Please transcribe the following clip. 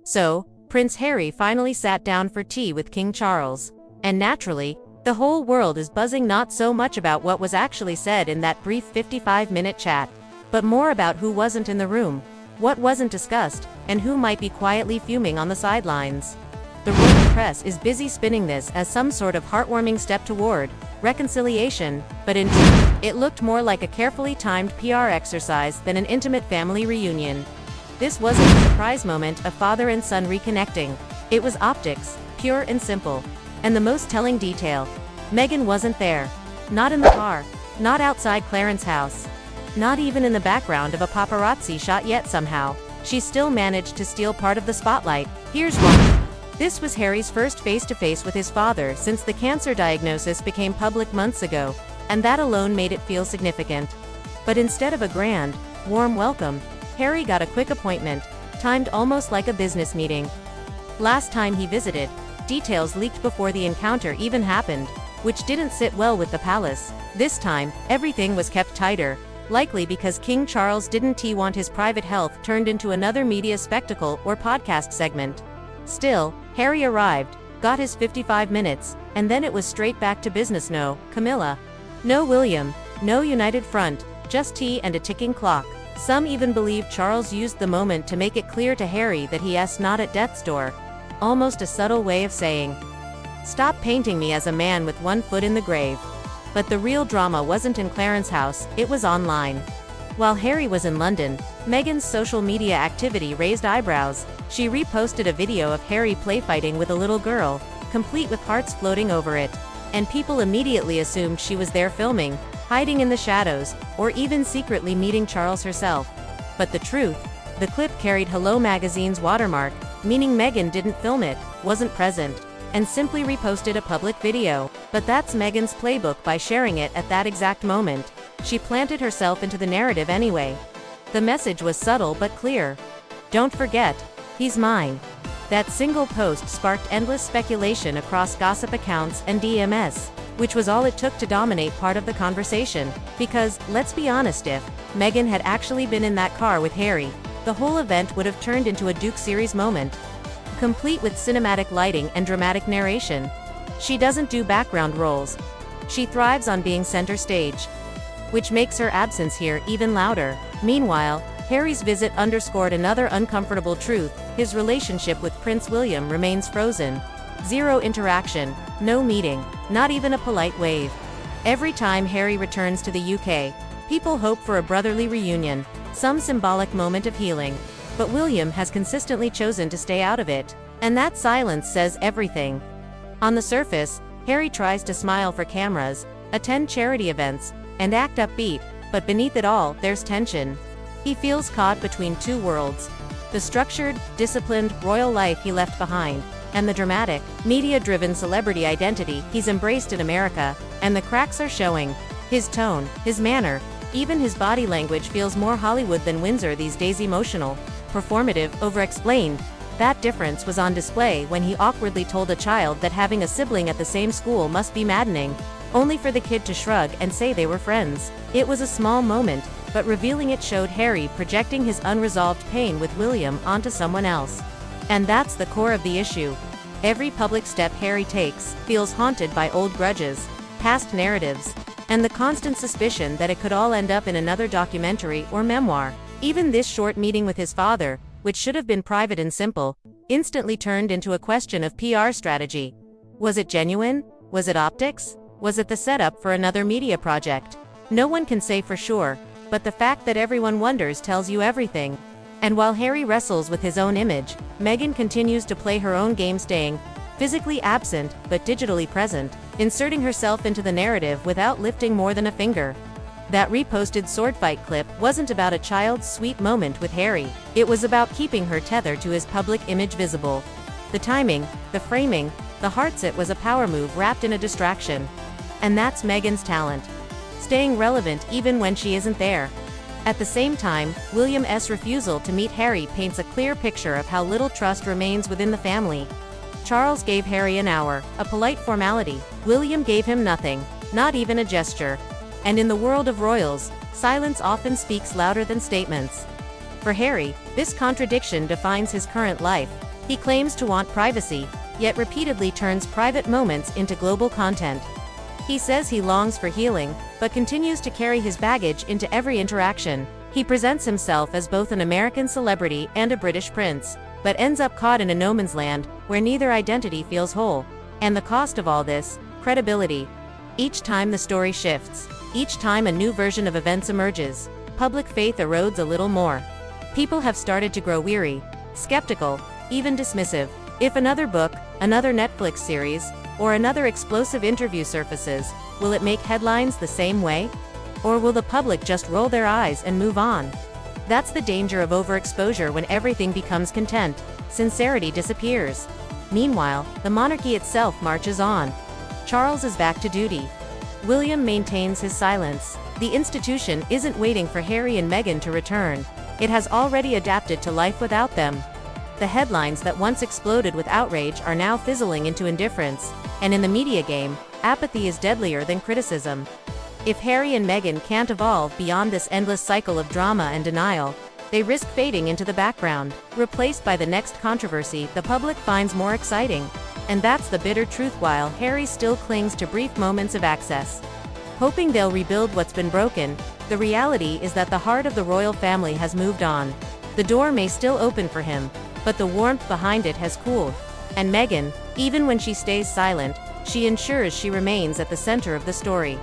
So, Prince Harry finally sat down for tea with King Charles. And naturally, the whole world is buzzing not so much about what was actually said in that brief 55-minute chat, but more about who wasn't in the room, what wasn't discussed, and who might be quietly fuming on the sidelines. The royal press is busy spinning this as some sort of heartwarming step toward reconciliation, but in truth, it looked more like a carefully timed PR exercise than an intimate family reunion. This wasn't a surprise moment of father and son reconnecting. It was optics, pure and simple. And the most telling detail: Meghan wasn't there. Not in the car, not outside Clarence's house, not even in the background of a paparazzi shot, yet somehow, she still managed to steal part of the spotlight. Here's why. This was Harry's first face-to-face with his father since the cancer diagnosis became public months ago, and that alone made it feel significant. But instead of a grand, warm welcome, Harry got a quick appointment, timed almost like a business meeting. Last time he visited, details leaked before the encounter even happened, which didn't sit well with the palace. This time, everything was kept tighter, likely because King Charles didn't want his private health turned into another media spectacle or podcast segment. Still, Harry arrived, got his 55 minutes, and then it was straight back to business. No Camilla, no William, no united front, just tea and a ticking clock. Some even believe Charles used the moment to make it clear to Harry that he's not at death's door. Almost a subtle way of saying, stop painting me as a man with one foot in the grave. But the real drama wasn't in Clarence's house, it was online. While Harry was in London, Meghan's social media activity raised eyebrows. She reposted a video of Harry playfighting with a little girl, complete with hearts floating over it. And people immediately assumed she was there filming, hiding in the shadows, or even secretly meeting Charles herself. But the truth? The clip carried Hello Magazine's watermark, meaning Meghan didn't film it, wasn't present, and simply reposted a public video. But that's Meghan's playbook. By sharing it at that exact moment, she planted herself into the narrative anyway. The message was subtle but clear. Don't forget, he's mine. That single post sparked endless speculation across gossip accounts and DMs, which was all it took to dominate part of the conversation. Because, let's be honest, if Meghan had actually been in that car with Harry, the whole event would have turned into a Duke series moment, complete with cinematic lighting and dramatic narration. She doesn't do background roles. She thrives on being center stage, which makes her absence here even louder. Meanwhile, Harry's visit underscored another uncomfortable truth: his relationship with Prince William remains frozen. Zero interaction, no meeting, not even a polite wave. Every time Harry returns to the UK, people hope for a brotherly reunion, some symbolic moment of healing. But William has consistently chosen to stay out of it, and that silence says everything. On the surface, Harry tries to smile for cameras, attend charity events, and act upbeat, but beneath it all, there's tension. He feels caught between two worlds: the structured, disciplined, royal life he left behind, and the dramatic, media-driven celebrity identity he's embraced in America. And the cracks are showing. His tone, his manner, even his body language feels more Hollywood than Windsor these days. Emotional, performative, over-explained. That difference was on display when he awkwardly told a child that having a sibling at the same school must be maddening, only for the kid to shrug and say they were friends. It was a small moment, but revealing it showed Harry projecting his unresolved pain with William onto someone else. And that's the core of the issue. Every public step Harry takes feels haunted by old grudges, past narratives, and the constant suspicion that it could all end up in another documentary or memoir. Even this short meeting with his father, which should have been private and simple, instantly turned into a question of PR strategy. Was it genuine? Was it optics? Was it the setup for another media project? No one can say for sure, but the fact that everyone wonders tells you everything. And while Harry wrestles with his own image, Meghan continues to play her own game, staying physically absent but digitally present, inserting herself into the narrative without lifting more than a finger. That reposted swordfight clip wasn't about a child's sweet moment with Harry. It was about keeping her tethered to his public image visible. The timing, the framing, the heartset was a power move wrapped in a distraction. And that's Meghan's talent. Staying relevant even when she isn't there. At the same time, William's refusal to meet Harry paints a clear picture of how little trust remains within the family. Charles gave Harry an hour, a polite formality. William gave him nothing, not even a gesture. And in the world of royals, silence often speaks louder than statements. For Harry, this contradiction defines his current life. He claims to want privacy, yet repeatedly turns private moments into global content. He says he longs for healing, but continues to carry his baggage into every interaction. He presents himself as both an American celebrity and a British prince, but ends up caught in a no man's land, where neither identity feels whole. And the cost of all this? Credibility. Each time the story shifts, each time a new version of events emerges, public faith erodes a little more. People have started to grow weary, skeptical, even dismissive. If another book, another Netflix series, or another explosive interview surfaces, will it make headlines the same way? Or will the public just roll their eyes and move on? That's the danger of overexposure when everything becomes content. Sincerity disappears. Meanwhile, the monarchy itself marches on. Charles is back to duty. William maintains his silence. The institution isn't waiting for Harry and Meghan to return. It has already adapted to life without them. The headlines that once exploded with outrage are now fizzling into indifference, and in the media game, apathy is deadlier than criticism. If Harry and Meghan can't evolve beyond this endless cycle of drama and denial, they risk fading into the background, replaced by the next controversy the public finds more exciting. And that's the bitter truth, while Harry still clings to brief moments of access, hoping they'll rebuild what's been broken. The reality is that the heart of the royal family has moved on. The door may still open for him, but the warmth behind it has cooled. And Meghan, even when she stays silent, she ensures she remains at the center of the story.